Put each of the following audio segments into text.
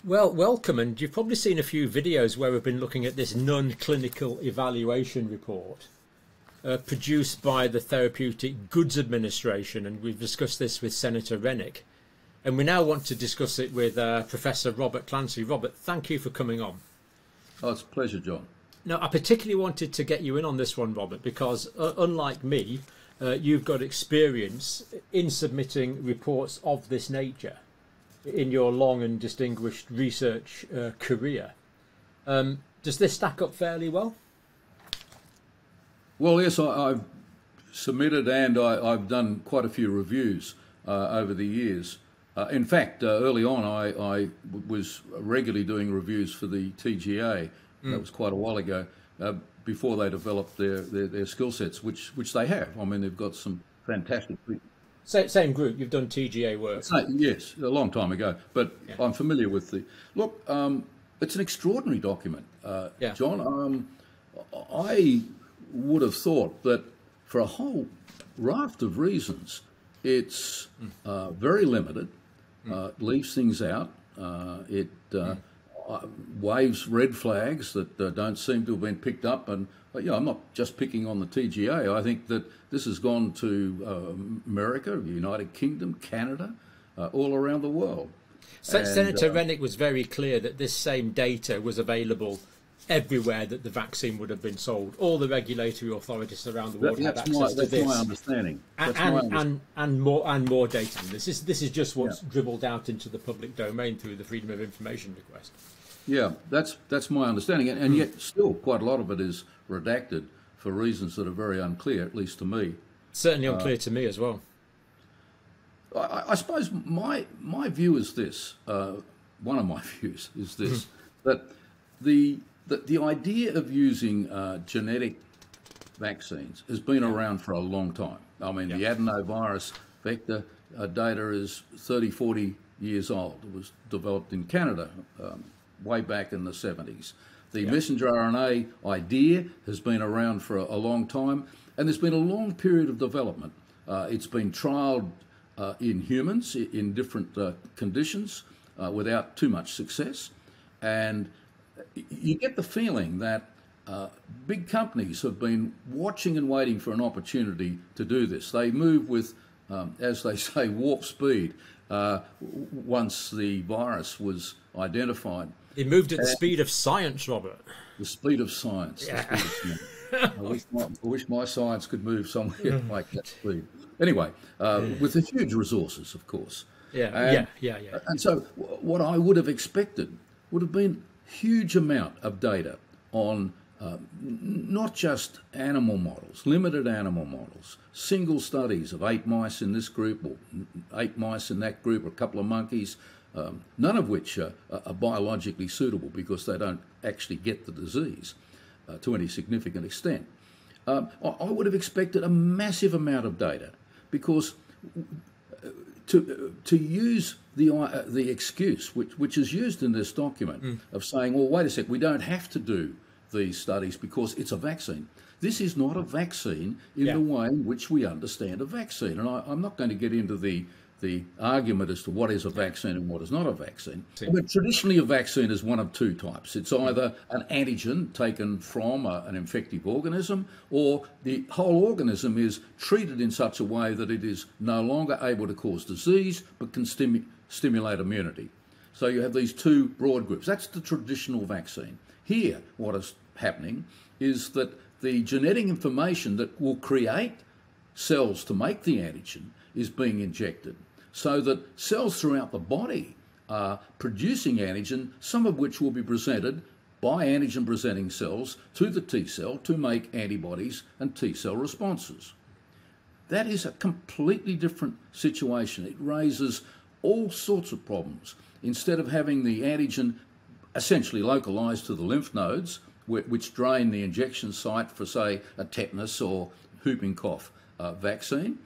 Well, welcome, and you've probably seen a few videos where we've been looking at this non-clinical evaluation report produced by the Therapeutic Goods Administration, and we've discussed this with Senator Rennick. And we now want to discuss it with Professor Robert Clancy. Robert, thank you for coming on. Oh, it's a pleasure, John. Now, I particularly wanted to get you in on this one, Robert, because unlike me, you've got experience in submitting reports of this nature in your long and distinguished research career. Does this stack up fairly well? Well, yes, I've submitted and I've done quite a few reviews over the years. In fact, early on, I was regularly doing reviews for the TGA. That was quite a while ago, before they developed their skill sets, which they have. I mean, they've got some fantastic people. Same group, you've done TGA work. Yes, a long time ago, but yeah. I'm familiar with the... Look, it's an extraordinary document, yeah. John. I would have thought that for a whole raft of reasons, it's very limited, leaves things out, it waves red flags that don't seem to have been picked up. And I'm not just picking on the TGA. I think that this has gone to America, the United Kingdom, Canada, all around the world. Senator Rennick was very clear that this same data was available everywhere that the vaccine would have been sold. All the regulatory authorities around the world have access to this. That's my understanding. And more data than this. This is just what's dribbled out into the public domain through the Freedom of Information request. Yeah, that's my understanding, and yet still quite a lot of it is redacted for reasons that are very unclear, at least to me. Certainly unclear to me as well. I suppose my view is this. One of my views is this: that the idea of using genetic vaccines has been around for a long time. I mean, the adenovirus vector data is 30, 40 years old. It was developed in Canada way back in the 70s. The messenger RNA idea has been around for a long time, and there's been a long period of development. It's been trialled in humans in different conditions without too much success. And you get the feeling that big companies have been watching and waiting for an opportunity to do this. They move with, as they say, warp speed once the virus was identified. They moved at the speed of science, Robert. The speed of science. Yeah. The speed of science. I wish my science could move somewhere like that speed. Anyway, with the huge resources, of course. Yeah. And so what I would have expected would have been huge amount of data on not just animal models, limited animal models, single studies of 8 mice in this group or 8 mice in that group, or a couple of monkeys, none of which are biologically suitable because they don't actually get the disease to any significant extent. I would have expected a massive amount of data, because to use the excuse which is used in this document of saying, well, wait a sec, we don't have to do these studies because it's a vaccine. This is not a vaccine in the way in which we understand a vaccine. And I'm not going to get into the argument as to what is a vaccine and what is not a vaccine. But traditionally a vaccine is one of two types. It's either an antigen taken from an infective organism, or the whole organism is treated in such a way that it is no longer able to cause disease but can stimulate immunity. So you have these two broad groups. That's the traditional vaccine. Here, what is happening is that the genetic information that will create cells to make the antigen is being injected, so that cells throughout the body are producing antigen, some of which will be presented by antigen-presenting cells to the T cell to make antibodies and T cell responses. That is a completely different situation. It raises all sorts of problems. Instead of having the antigen essentially localized to the lymph nodes, which drain the injection site for, say, a tetanus or whooping cough vaccine,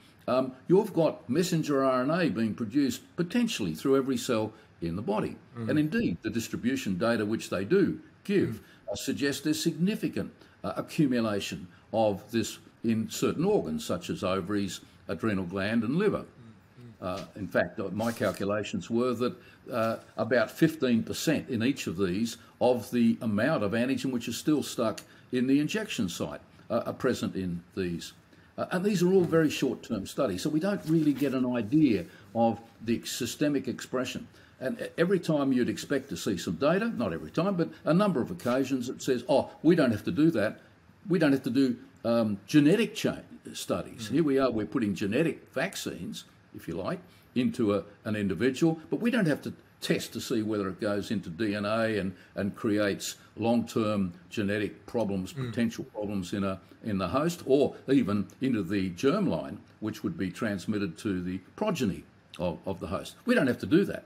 you've got messenger RNA being produced potentially through every cell in the body. And indeed, the distribution data which they do give suggest there's significant accumulation of this in certain organs, such as ovaries, adrenal gland and liver. In fact, my calculations were that about 15% in each of these of the amount of antigen which is still stuck in the injection site are present in these. And these are all very short-term studies, so we don't really get an idea of the systemic expression. And every time you'd expect to see some data, not every time, but a number of occasions, it says, oh, we don't have to do that. We don't have to do genetic studies. Here we are, we're putting genetic vaccines, if you like, into an individual, but we don't have to test to see whether it goes into DNA and creates long-term genetic problems, potential problems in the host, or even into the germline, which would be transmitted to the progeny of the host. We don't have to do that.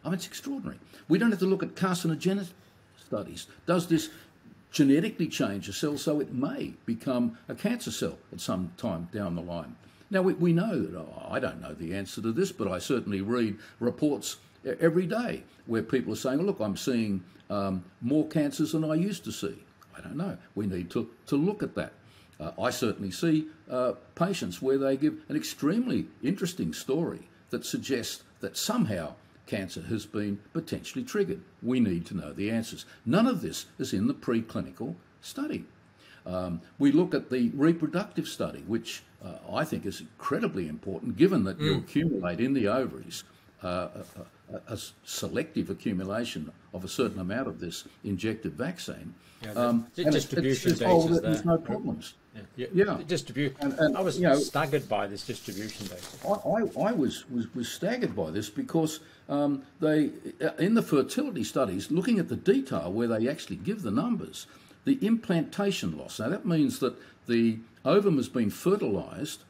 I mean, it's extraordinary. We don't have to look at carcinogenic studies. Does this genetically change a cell so it may become a cancer cell at some time down the line? Now, we know that, I don't know the answer to this, but I certainly read reports every day where people are saying, look, I'm seeing more cancers than I used to see. I don't know. We need to look at that. I certainly see patients where they give an extremely interesting story that suggests that somehow cancer has been potentially triggered. We need to know the answers. None of this is in the preclinical study. We look at the reproductive study, which I think is incredibly important, given that you accumulate in the ovaries a selective accumulation of a certain amount of this injected vaccine. Yeah, the distribution data is there. There's no problems. Yeah. I was staggered by this distribution data. I was staggered by this because they, in the fertility studies, looking at the detail where they actually give the numbers, the implantation loss. Now that means that the ovum has been fertilised.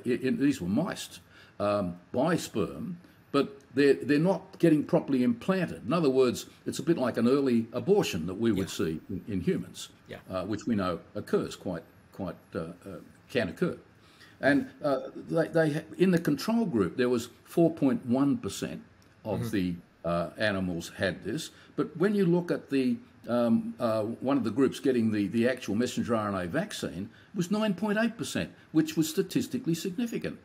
These were mice by sperm, but they're not getting properly implanted. In other words, it's a bit like an early abortion that we would see in humans, which we know occurs can occur. And they in the control group there was 4.1% of the animals had this, but when you look at the one of the groups getting the actual messenger RNA vaccine, it was 9.8%, which was statistically significant.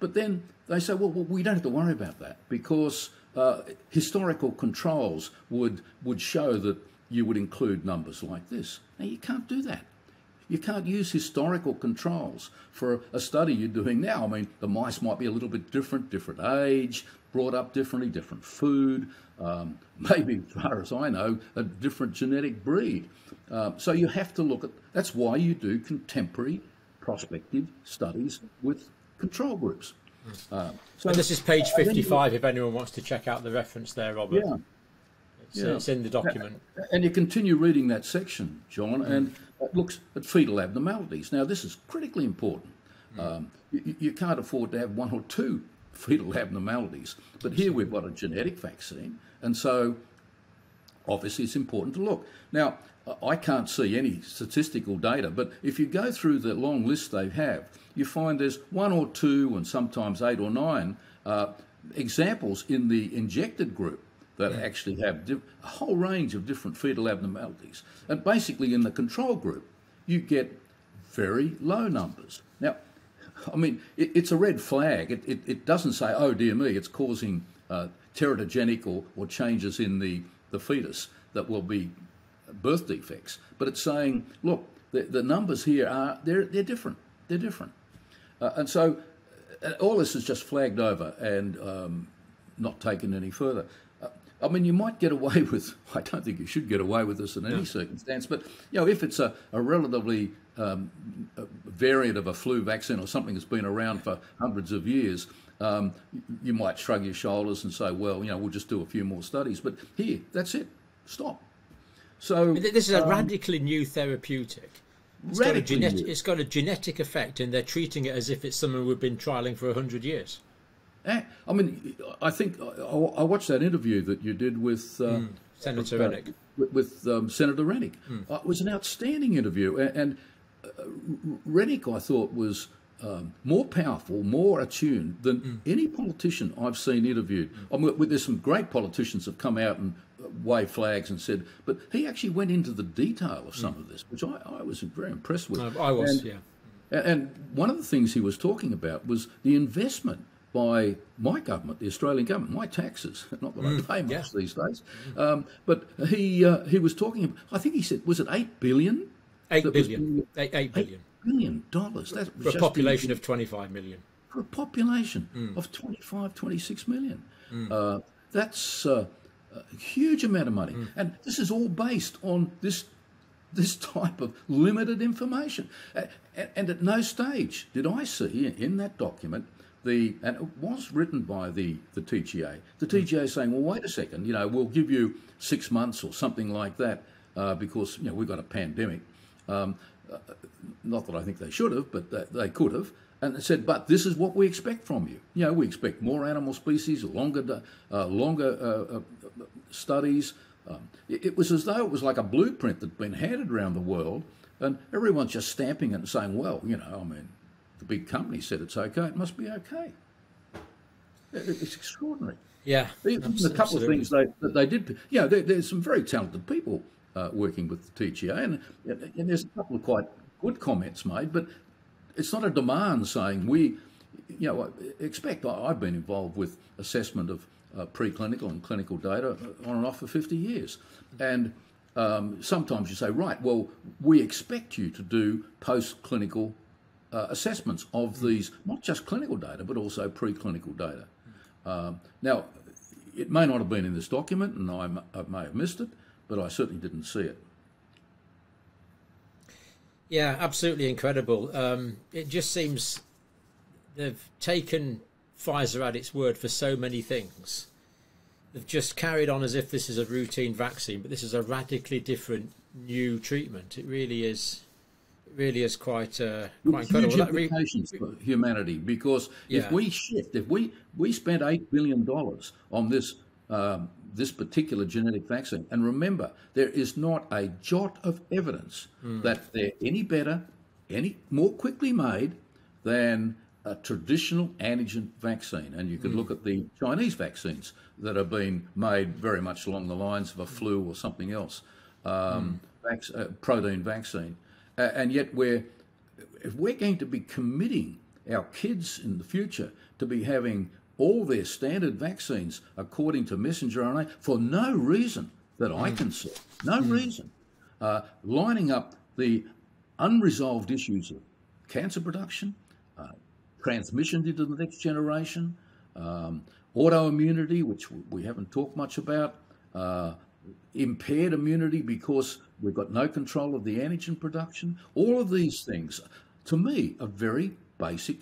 But then they say, well, we don't have to worry about that because historical controls would show that you would include numbers like this. Now, you can't do that. You can't use historical controls for a study you're doing now. I mean, the mice might be a little bit different age, brought up differently, different food, maybe, as far as I know, a different genetic breed. So you have to look at, that's why you do contemporary prospective studies with control groups. So and this is page 55 if anyone wants to check out the reference there, Robert. It's in the document. And you continue reading that section, John, and it looks at fetal abnormalities. Now, this is critically important. You can't afford to have one or two fetal abnormalities, but here we've got a genetic vaccine, and so obviously it's important to look. Now, I can't see any statistical data, but if you go through the long list they have, you find there's one or two and sometimes 8 or 9 examples in the injected group that actually have a whole range of different fetal abnormalities. And basically in the control group, you get very low numbers. Now, I mean, it's a red flag. It doesn't say, oh, dear me, it's causing teratogenic or changes in the fetus that will be birth defects. But it's saying, look, the numbers here they're different. They're different. And so all this is just flagged over and not taken any further. I mean, you might get away with, I don't think you should get away with this in any circumstance, but, if it's a relatively variant of a flu vaccine or something that's been around for hundreds of years, you might shrug your shoulders and say, well, we'll just do a few more studies. But here, that's it. Stop. So this is a radically new therapeutic. It's got a genetic effect, and they're treating it as if it's something we've been trialling for 100 years. I mean, I think I watched that interview that you did with Senator Rennick. With Senator Rennick. It was an outstanding interview, and Rennick, I thought, was more powerful, more attuned than any politician I've seen interviewed. I mean, there's some great politicians have come out and waved flags and said, but he actually went into the detail of some of this, which I was very impressed with. I was, And one of the things he was talking about was the investment by my government, the Australian government, my taxes. Not that I pay much these days, but he was talking. I think he said, was it $8 billion? $8 billion. $8 billion. $8 billion. That for a population of 25 million. For a population of 25, 26 million. That's a huge amount of money, and this is all based on this type of limited information. And at no stage did I see in that document and it was written by the TGA. The TGA saying, well, wait a second, we'll give you 6 months or something like that because we've got a pandemic. Not that I think they should have, but they could have. And they said, but this is what we expect from you. We expect more animal species, longer studies. It was as though it was like a blueprint that'd been handed around the world, and everyone's just stamping it and saying, well, the big company said it's okay, it must be okay. It's extraordinary. Yeah. Even a couple of things that they did. There's some very talented people working with the TGA, and there's a couple of quite good comments made, but it's not a demand saying expect. I've been involved with assessment of preclinical and clinical data on and off for 50 years. And sometimes you say, right, well, we expect you to do post-clinical assessments of these, not just clinical data, but also preclinical data. Now, it may not have been in this document, and I may have missed it, but I certainly didn't see it. Yeah, absolutely incredible. It just seems they've taken Pfizer at its word for so many things. They've just carried on as if this is a routine vaccine, but this is a radically different new treatment. It really is. It really is quite incredible. Huge implications for humanity, because if we spent $8 billion on this particular genetic vaccine, and remember, there is not a jot of evidence that they're any better, any more quickly made than a traditional antigen vaccine. And you could look at the Chinese vaccines that are being made very much along the lines of a flu or something else, protein vaccine. And yet if we're going to be committing our kids in the future to be having all their standard vaccines according to messenger RNA for no reason that I can see, no reason, lining up the unresolved issues of cancer production, transmission into the next generation, autoimmunity, which we haven't talked much about, impaired immunity because we've got no control of the antigen production. All of these things, to me, are very basic.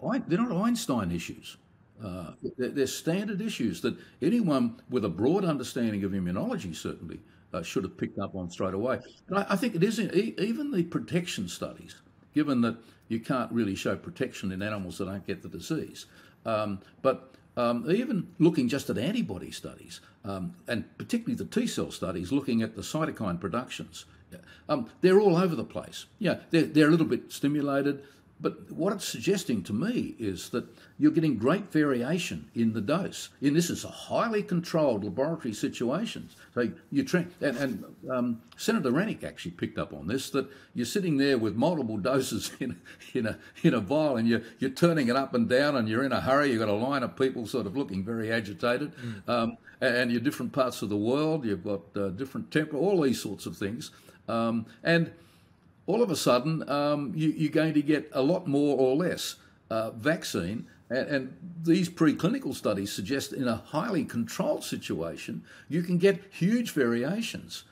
They're not Einstein issues. They're standard issues that anyone with a broad understanding of immunology certainly should have picked up on straight away. And I think it is even the protection studies, given that you can't really show protection in animals that don't get the disease. But even looking just at antibody studies, and particularly the T-cell studies, looking at the cytokine productions, they're all over the place. They're a little bit stimulated, but what it's suggesting to me is that you're getting great variation in the dose. And this is a highly controlled laboratory situation. So Senator Rennick actually picked up on this, that you're sitting there with multiple doses in a vial, and you're turning it up and down, and you're in a hurry. You've got a line of people sort of looking very agitated, and you're different parts of the world. You've got different temperature, all these sorts of things, and all of a sudden, you're going to get a lot more or less vaccine. And these preclinical studies suggest in a highly controlled situation, you can get huge variations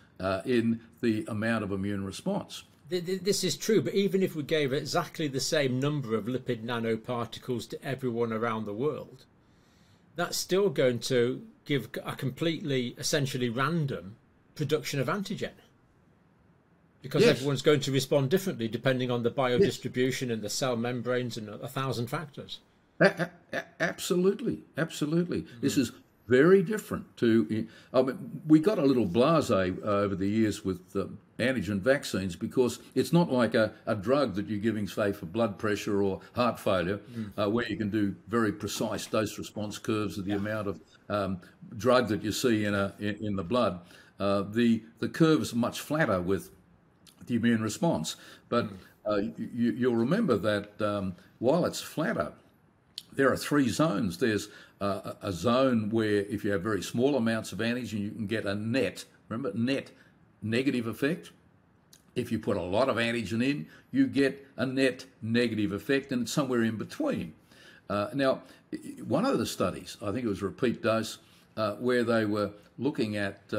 in the amount of immune response. This is true, but even if we gave exactly the same number of lipid nanoparticles to everyone around the world, that's still going to give a completely, essentially random production of antigen. Because everyone's going to respond differently depending on the biodistribution and the cell membranes and 1,000 factors. Absolutely. This is very different to. We got a little blasé over the years with antigen vaccines, because it's not like a drug that you're giving, say, for blood pressure or heart failure, where you can do very precise dose response curves of the amount of drug that you see in the blood. The curves are much flatter with the immune response, but you'll remember that while it's flatter, there are three zones. There's a zone where if you have very small amounts of antigen, you can get a net, remember, net negative effect. If you put a lot of antigen in, you get a net negative effect, and it's somewhere in between. Now, one of the studies, I think it was repeat dose, where they were looking at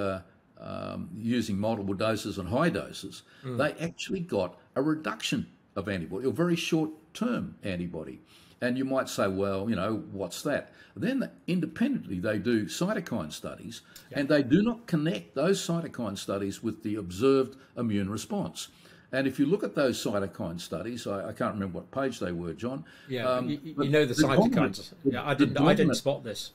using multiple doses and high doses, they actually got a reduction of antibody, a very short-term antibody. And you might say, well, what's that? Then independently they do cytokine studies, and they do not connect those cytokine studies with the observed immune response. And if you look at those cytokine studies, I can't remember what page they were, John. Yeah, you know the cytokines. I didn't spot this.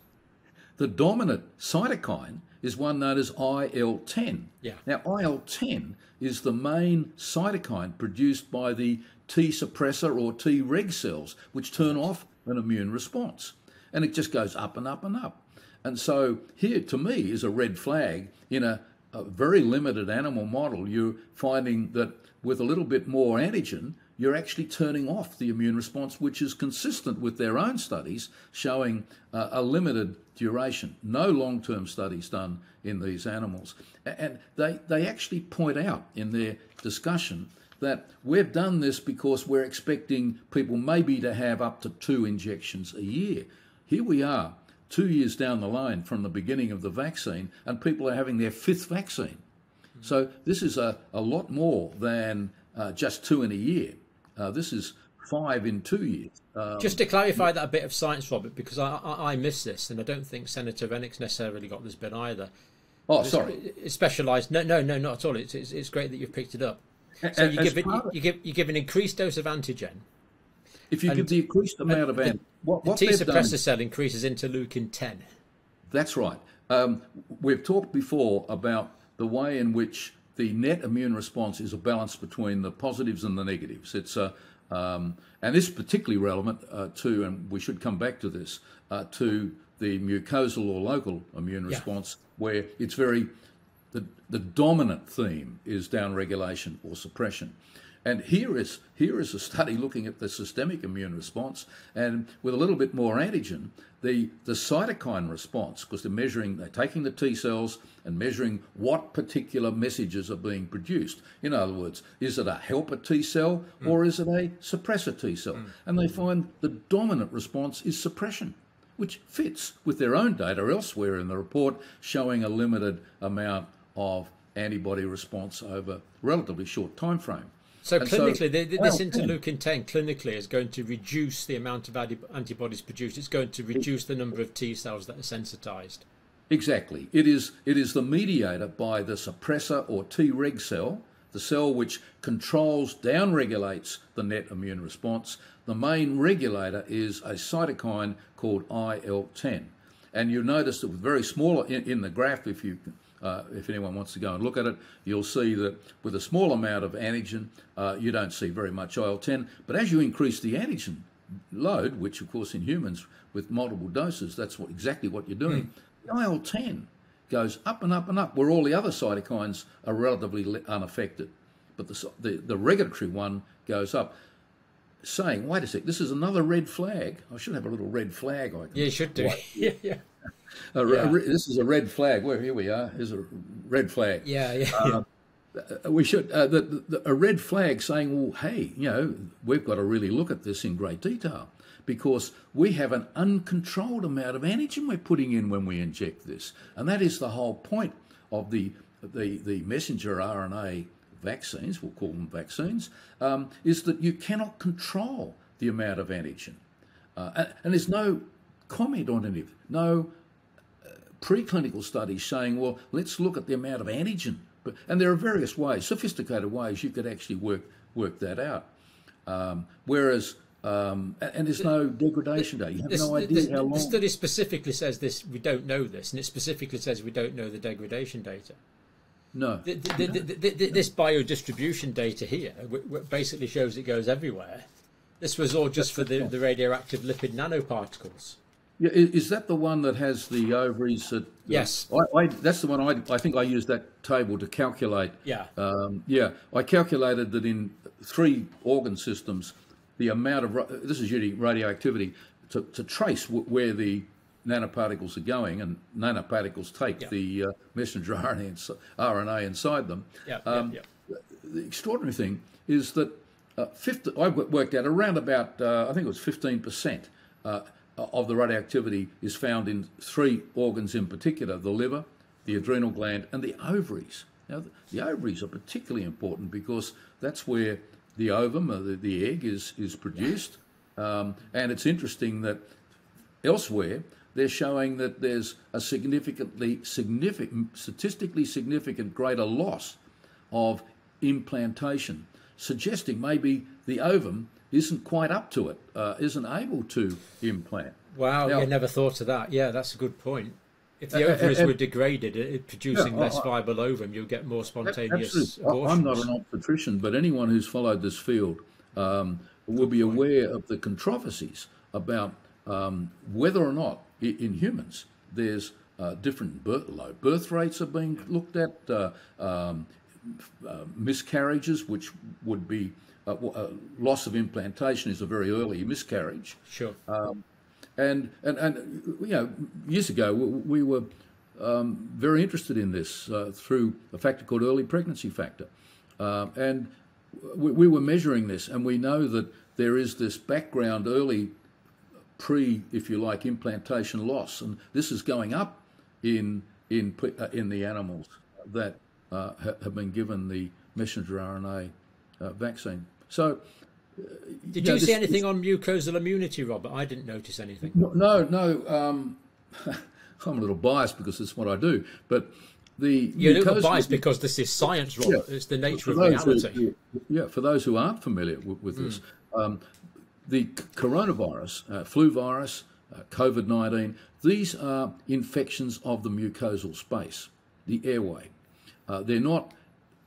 The dominant cytokine is one known as IL-10. Yeah. Now, IL-10 is the main cytokine produced by the T suppressor or Treg cells, which turn off an immune response. And it just goes up and up and up. And so here, to me, is a red flag. In a very limited animal model, you're finding that with a little bit more antigen, you're actually turning off the immune response, which is consistent with their own studies showing a limited duration. No long-term studies done in these animals. And they actually point out in their discussion that we've done this because we're expecting people maybe to have up to 2 injections a year. Here we are, 2 years down the line from the beginning of the vaccine, and people are having their 5th vaccine. So this is a lot more than just 2 in a year. This is 5 in 2 years. Just to clarify that a bit of science, Robert, because I missed this, and I don't think Senator Rennick's necessarily got this bit either. Oh, sorry. It's specialised. No, not at all. It's great that you've picked it up. So you give an increased dose of antigen. If you give the increased amount of antigen, the T suppressor cell increases interleukin-10. That's right. We've talked before about the way in which the net immune response is a balance between the positives and the negatives. It's and this is particularly relevant to, and we should come back to this, to the mucosal or local immune response, where it's very, the dominant theme is downregulation or suppression. And here is a study looking at the systemic immune response, and with a little bit more antigen, the cytokine response, because they're taking the T cells and measuring what particular messages are being produced. In other words, is it a helper T cell or is it a suppressor T cell? And they find the dominant response is suppression, which fits with their own data elsewhere in the report, showing a limited amount of antibody response over a relatively short time frame. So clinically, this interleukin-10 clinically is going to reduce the amount of antibodies produced. It's going to reduce the number of T cells that are sensitized. Exactly. It is the mediator by the suppressor or Treg cell, the cell which controls, downregulates the net immune response. The main regulator is a cytokine called IL-10. And you'll notice that with very small, in the graph, if anyone wants to go and look at it, you'll see that with a small amount of antigen, you don't see very much IL-10. But as you increase the antigen load, which of course in humans with multiple doses, that's exactly what you're doing, the IL-10 goes up and up and up, where all the other cytokines are relatively unaffected. But the regulatory one goes up, saying, wait a sec, this is another red flag. I should have a little red flag. Yeah, you should do. Yeah. This is a red flag. Well, here we are. Here's a red flag. We should a red flag saying, well, hey, we've got to really look at this in great detail, because we have an uncontrolled amount of antigen we're putting in when we inject this, and that is the whole point of the messenger RNA vaccines. We'll call them vaccines. Is that you cannot control the amount of antigen, and there's no comment on any of it. No preclinical studies saying, well, let's look at the amount of antigen. And there are various ways, sophisticated ways you could actually work that out. Whereas, and there's no degradation data. You have no idea how long. The study specifically says this, we don't know this, and it specifically says we don't know the degradation data. No. This biodistribution data here basically shows it goes everywhere. This was all just for the radioactive lipid nanoparticles. Yeah, is that the one that has the ovaries? Yes. That's the one I think I used that table to calculate. Yeah. I calculated that in 3 organ systems, the amount of, this is using radioactivity, to trace where the nanoparticles are going, and nanoparticles take the messenger RNA inside them. The extraordinary thing is that I worked out around about, I think it was 15% of the radioactivity is found in 3 organs in particular: the liver, the adrenal gland, and the ovaries. Now, the ovaries are particularly important because that's where the ovum, or the egg, is produced. And it's interesting that elsewhere they're showing that there's a statistically significant greater loss of implantation, suggesting maybe the ovum isn't quite up to it, isn't able to implant. Wow, I never thought of that. Yeah, that's a good point. If the ovaries were degraded, producing less viable ovum, you'll get more spontaneous abortions. I'm not an obstetrician, but anyone who's followed this field will be aware of the controversies about whether or not in humans there's different low birth rates are being looked at, miscarriages, which would be loss of implantation is a very early miscarriage. Sure. And years ago we were very interested in this through a factor called early pregnancy factor, and we were measuring this, and we know that there is this background early if you like, implantation loss, and this is going up in the animals that have been given the messenger RNA vaccine. So, did you see anything on mucosal immunity, Robert? I didn't notice anything. No. I'm a little biased because it's what I do, but you're a little biased because this is science, Robert. It's the nature of reality. For those who aren't familiar with this. The coronavirus, flu virus, COVID-19, these are infections of the mucosal space, the airway. They're not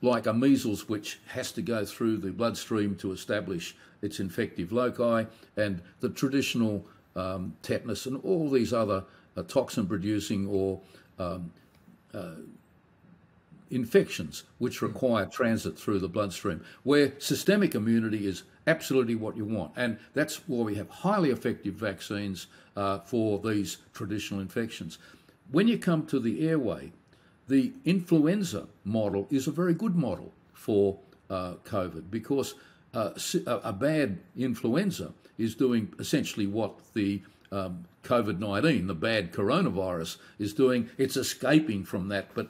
like a measles, which has to go through the bloodstream to establish its infective loci, and the traditional tetanus and all these other toxin-producing or infections which require transit through the bloodstream, where systemic immunity is absolutely what you want. And that's why we have highly effective vaccines for these traditional infections. When you come to the airway, the influenza model is a very good model for COVID, because a bad influenza is doing essentially what the COVID-19, the bad coronavirus, is doing. It's escaping from that, but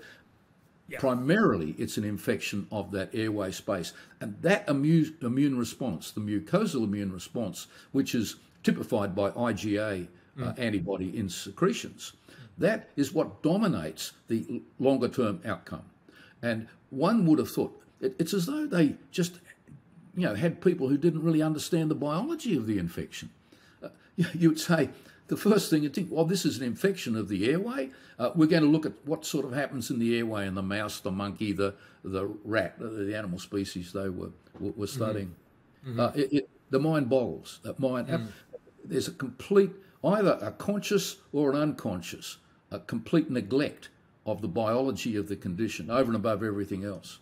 primarily it's an infection of that airway space. And that immune response, the mucosal immune response, which is typified by IgA antibody in secretions, that is what dominates the longer term outcome. And one would have thought it's as though they just had people who didn't really understand the biology of the infection. You would say, the first thing you'd think, well, this is an infection of the airway. We're going to look at what sort of happens in the airway in the mouse, the monkey, the rat, the animal species they were studying. The mind boggles. There's a complete, either a conscious or an unconscious, a complete neglect of the biology of the condition over and above everything else.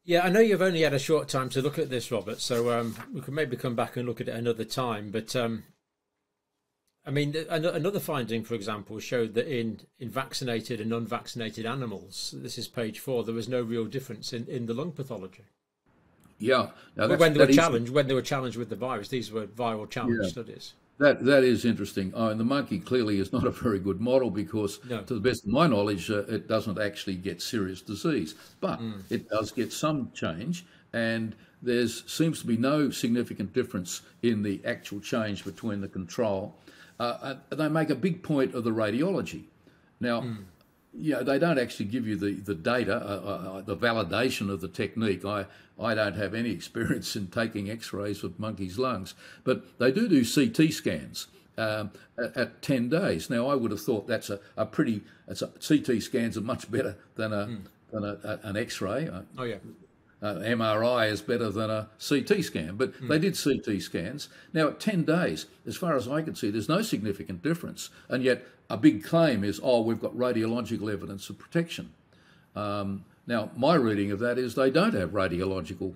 Yeah, I know you've only had a short time to look at this, Robert, so we can maybe come back and look at it another time. But I mean, another finding, for example, showed that in vaccinated and unvaccinated animals, this is page 4, there was no real difference in the lung pathology. Yeah. Now when they were challenged with the virus, these were viral challenge studies. That is interesting. And the monkey clearly is not a very good model because, to the best of my knowledge, it doesn't actually get serious disease. But it does get some change, and there seems to be no significant difference in the actual change between the control. They make a big point of the radiology. Now, they don't actually give you the data, the validation of the technique. I don't have any experience in taking X-rays of monkeys' lungs, but they do CT scans at 10 days. Now, I would have thought that's CT scans are much better than an X-ray. MRI is better than a CT scan, but they did CT scans. Now, at 10 days, as far as I can see, there's no significant difference, and yet a big claim is, we've got radiological evidence of protection. Now, my reading of that is they don't have radiological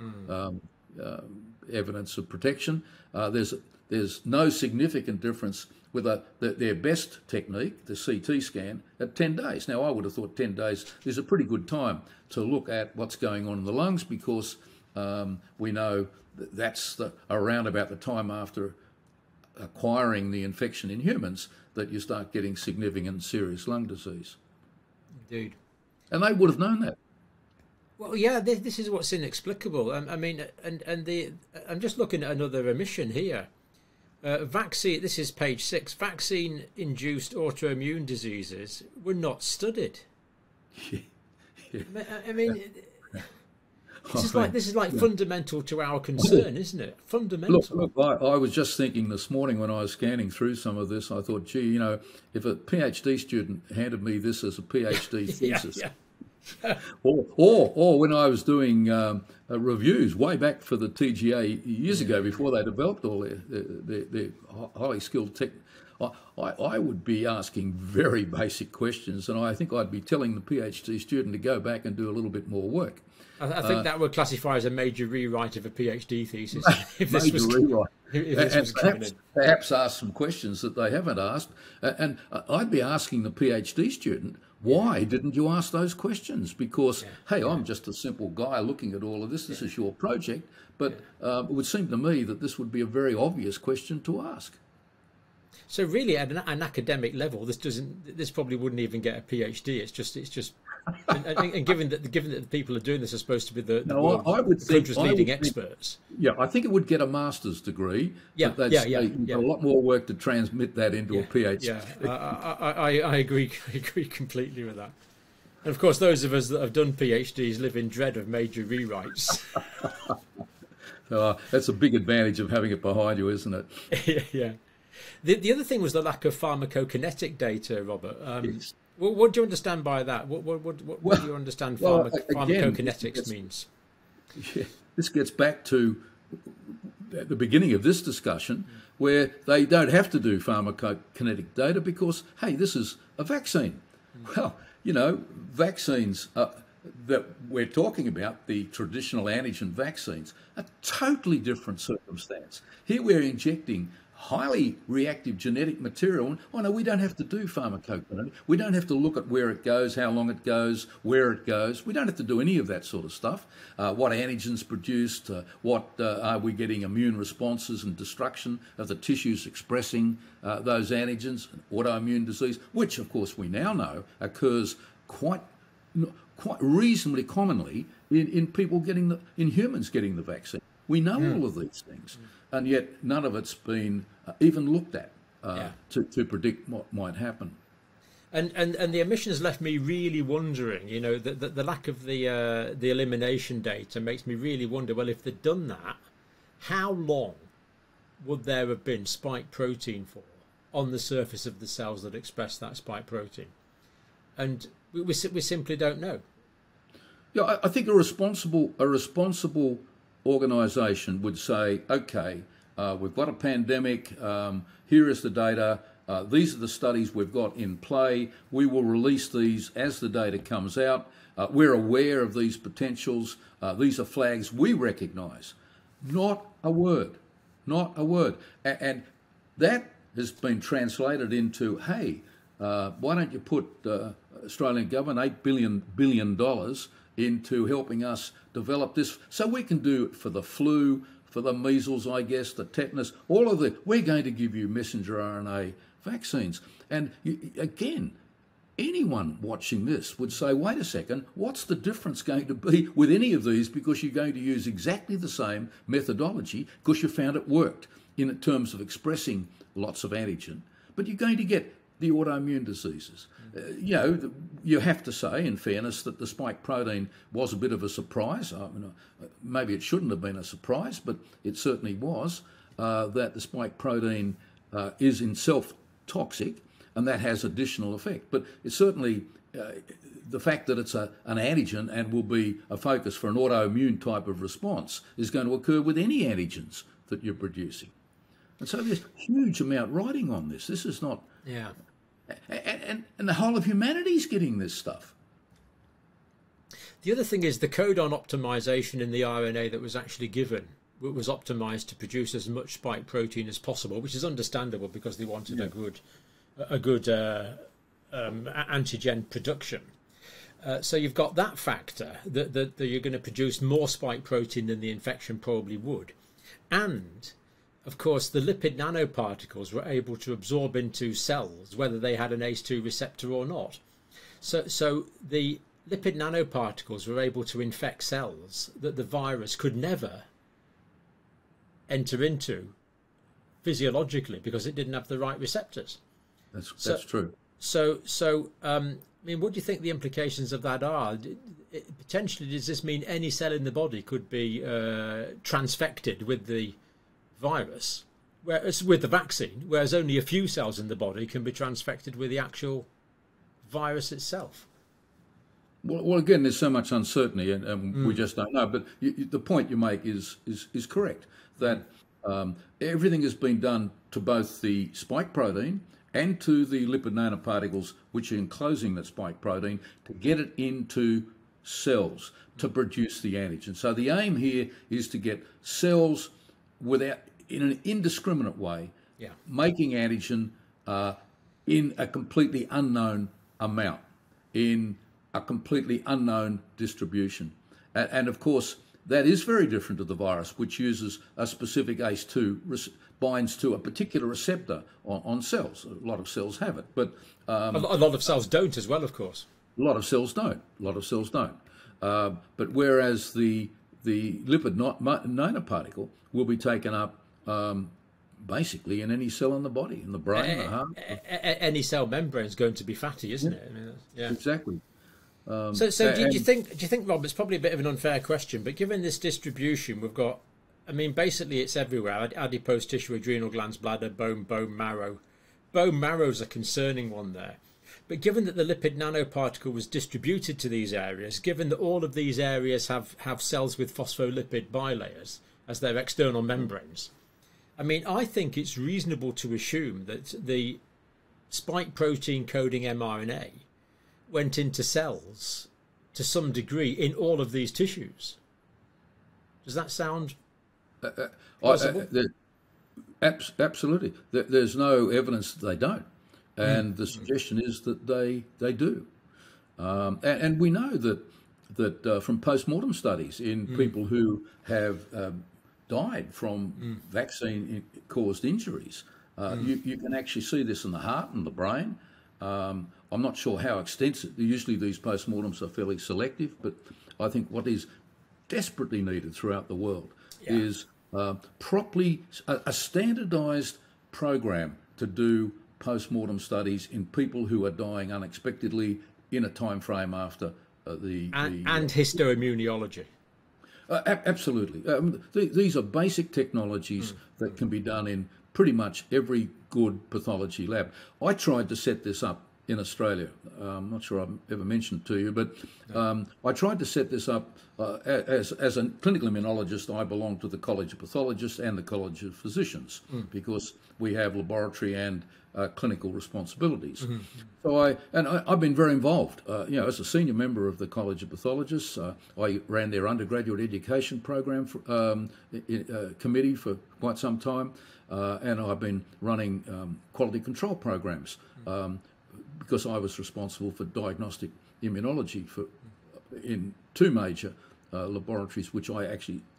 evidence of protection. There's there's no significant difference with their best technique, the CT scan, at 10 days. Now, I would have thought 10 days is a pretty good time to look at what's going on in the lungs, because we know that's around about the time after acquiring the infection in humans that you start getting significant serious lung disease. Indeed. And they would have known that. Well, yeah, this is what's inexplicable. I mean, I'm just looking at another omission here. Vaccine. This is page 6. Vaccine-induced autoimmune diseases were not studied. Yeah. I mean, this is like fundamental to our concern, isn't it? Fundamental. Look, I was just thinking this morning when I was scanning through some of this, I thought, gee, you know, if a PhD student handed me this as a PhD thesis, or when I was doing reviews way back for the TGA years ago, before they developed all their highly skilled tech, I would be asking very basic questions, and I think I'd be telling the PhD student to go back and do a little bit more work. I think that would classify as a major rewrite of a PhD thesis. If this major rewrite. and perhaps ask some questions that they haven't asked. And I'd be asking the PhD student, why didn't you ask those questions? Because, hey, I'm just a simple guy looking at all of this. This is your project. But it would seem to me that this would be a very obvious question to ask. So really, at an academic level, this probably wouldn't even get a PhD. It's just, and given that the people who are doing this are supposed to be the country's leading experts. Yeah, I think it would get a master's degree. Yeah, a lot more work to transmit that into a PhD. Yeah, I agree completely with that. And of course, those of us that have done PhDs live in dread of major rewrites. That's a big advantage of having it behind you, isn't it? Yeah. The other thing was the lack of pharmacokinetic data, Robert. Yes. What do you understand by that? What do you understand pharmacokinetics means? Yeah, this gets back to the beginning of this discussion, where they don't have to do pharmacokinetic data because, hey, this is a vaccine. Well, you know, vaccines that we're talking about, the traditional antigen vaccines, a totally different circumstance. Here we're injecting highly reactive genetic material. Oh no, we don't have to do pharmacokinetic. We don't have to look at where it goes, how long it goes, where it goes. We don't have to do any of that sort of stuff. What antigens produced, what are we getting immune responses and destruction of the tissues expressing those antigens, autoimmune disease, which of course we now know occurs quite reasonably commonly in people in humans getting the vaccine. We know all of these things, and yet none of it's been even looked at to predict what might happen. And the emissions left me really wondering. You know, the lack of the elimination data makes me really wonder. Well, if they'd done that, how long would there have been spike protein for on the surface of the cells that express that spike protein? And we simply don't know. Yeah, I think a responsible organisation would say, okay, we've got a pandemic, here is the data, these are the studies we've got in play, we will release these as the data comes out, we're aware of these potentials, these are flags we recognise. Not a word, not a word. And that has been translated into, hey, why don't you put Australian government $8 billion into helping us develop this so we can do it for the flu, for the measles, I guess, the tetanus, all of the, we're going to give you messenger RNA vaccines. And again, anyone watching this would say, wait a second, what's the difference going to be with any of these, because you're going to use exactly the same methodology because you found it worked in terms of expressing lots of antigen, but you're going to get the autoimmune diseases. You know, you have to say, in fairness, that the spike protein was a bit of a surprise. Maybe it shouldn't have been a surprise, but it certainly was, that the spike protein is in itself toxic, and that has additional effect. But it's certainly the fact that it's an antigen and will be a focus for an autoimmune type of response is going to occur with any antigens that you're producing. And so there's a huge amount riding on this. This is not... Yeah. And the whole of humanity's getting this stuff. The other thing is the codon optimization in the RNA that was actually given was optimized to produce as much spike protein as possible, which is understandable because they wanted a good antigen production. So you've got that factor that you're going to produce more spike protein than the infection probably would. And, of course, the lipid nanoparticles were able to absorb into cells, whether they had an ACE2 receptor or not. So the lipid nanoparticles were able to infect cells that the virus could never enter into physiologically because it didn't have the right receptors. That's true. So, I mean, what do you think the implications of that are? Potentially, does this mean any cell in the body could be transfected with the virus, whereas with the vaccine, whereas only a few cells in the body can be transfected with the actual virus itself? Well, again, there's so much uncertainty, and we just don't know. But the point you make is correct, that everything has been done to both the spike protein and to the lipid nanoparticles, which are enclosing that spike protein, to get it into cells to produce the antigen. So the aim here is to get cells in an indiscriminate way, making antigen in a completely unknown amount, in a completely unknown distribution. And of course, that is very different to the virus, which uses a specific ACE2, binds to a particular receptor on cells. A lot of cells have it, but a lot of cells don't as well, of course. A lot of cells don't. But whereas the lipid nanoparticle will be taken up basically in any cell in the body, in the brain, the heart. Any cell membrane is going to be fatty, isn't it? I mean, exactly. So do you think, Rob, it's probably a bit of an unfair question, but given this distribution, we've got, I mean, basically it's everywhere: adipose tissue, adrenal glands, bladder, bone marrow. Bone marrow is a concerning one there. But given that the lipid nanoparticle was distributed to these areas, given that all of these areas have cells with phospholipid bilayers as their external membranes, I mean, I think it's reasonable to assume that the spike protein coding mRNA went into cells to some degree in all of these tissues. Does that sound possible? Absolutely. There's no evidence that they don't. And the suggestion is that they do. And we know that from post-mortem studies in people who have died from vaccine-caused injuries, you can actually see this in the heart and the brain. I'm not sure how extensive. Usually these post-mortems are fairly selective, but I think what is desperately needed throughout the world is properly a standardised program to do post-mortem studies in people who are dying unexpectedly in a time frame after and histoimmunology. Absolutely. These are basic technologies that can be done in pretty much every good pathology lab. I tried to set this up in Australia. I'm not sure I've ever mentioned it to you, but I tried to set this up as a clinical immunologist. I belong to the College of Pathologists and the College of Physicians because we have laboratory and clinical responsibilities. So I've been very involved. As a senior member of the College of Pathologists, I ran their undergraduate education program committee for quite some time, and I've been running quality control programs because I was responsible for diagnostic immunology in two major laboratories,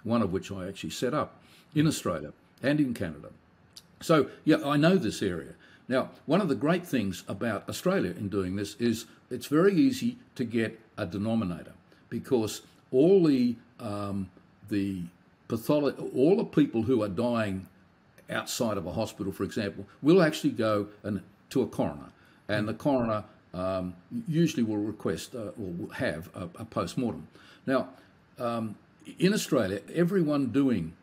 one of which I actually set up in Australia and in Canada. So I know this area. Now, one of the great things about Australia in doing this is it's very easy to get a denominator because all the people who are dying outside of a hospital, for example, will actually go to a coroner, and the coroner usually will request or will have a post-mortem. Now, in Australia, everyone doing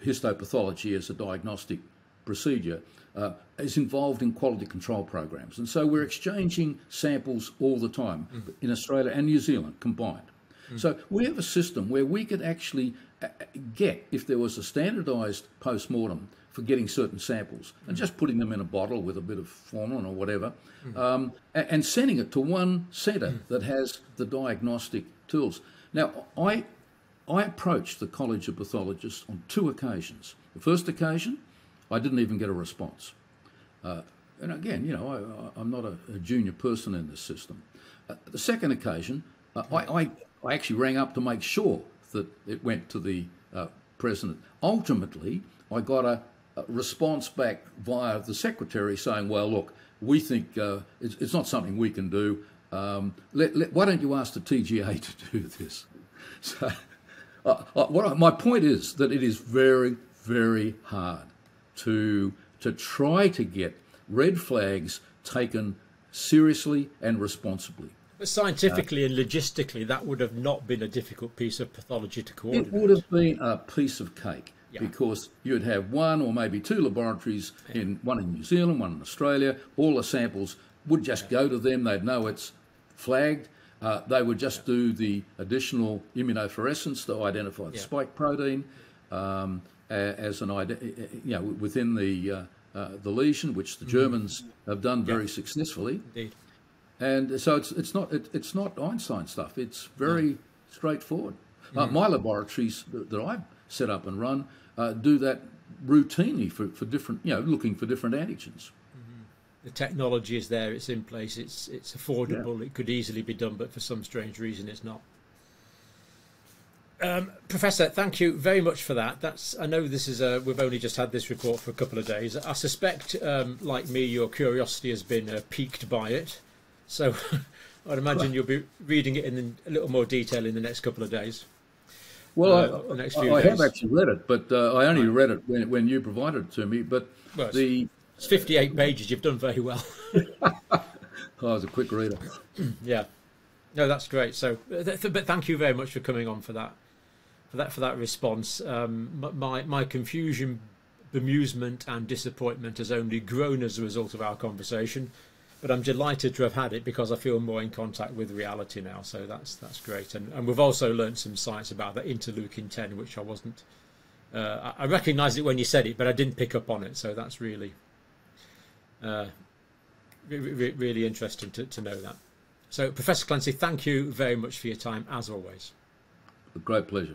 histopathology as a diagnostic procedure is involved in quality control programs. And so we're exchanging samples all the time in Australia and New Zealand combined. So we have a system where we could actually get, if there was a standardised post-mortem for getting certain samples and just putting them in a bottle with a bit of formalin or whatever, and sending it to one centre that has the diagnostic tools. Now, I approached the College of Pathologists on 2 occasions. The first occasion, I didn't even get a response. And again, you know, I'm not a junior person in this system. The second occasion, I actually rang up to make sure that it went to the president. Ultimately, I got a response back via the secretary saying, well, look, we think it's not something we can do. Why don't you ask the TGA to do this? So my point is that it is very, very hard to try to get red flags taken seriously and responsibly. But scientifically and logistically, that would have not been a difficult piece of pathology to coordinate. It would have been a piece of cake, because you'd have 1 or maybe 2 laboratories, one in New Zealand, one in Australia. All the samples would just go to them. They'd know it's flagged. They would just do the additional immunofluorescence to identify the spike protein as an within the lesion, which the Germans have done very successfully. Indeed. And so it's not Einstein stuff. It's very straightforward. My laboratories that I've set up and run do that routinely for different, looking for different antigens. The technology is there, it's in place, it's affordable, it could easily be done, but for some strange reason it's not. Professor, thank you very much for that. I know this is we've only just had this report for a couple of days. I suspect, like me, your curiosity has been piqued by it. So I'd imagine you'll be reading it in a little more detail in the next couple of days. Well, I have actually read it, but I only read it when you provided it to me. But it's 58 pages. You've done very well. I was a quick reader. Yeah, no, that's great. So, but thank you very much for coming on for that response. My confusion, bemusement, and disappointment has only grown as a result of our conversation. But I'm delighted to have had it because I feel more in contact with reality now. So that's great. And we've also learned some science about the interleukin 10, which I wasn't. I recognised it when you said it, but I didn't pick up on it. So that's really, really interesting to know that. So, Professor Clancy, thank you very much for your time, as always. A great pleasure.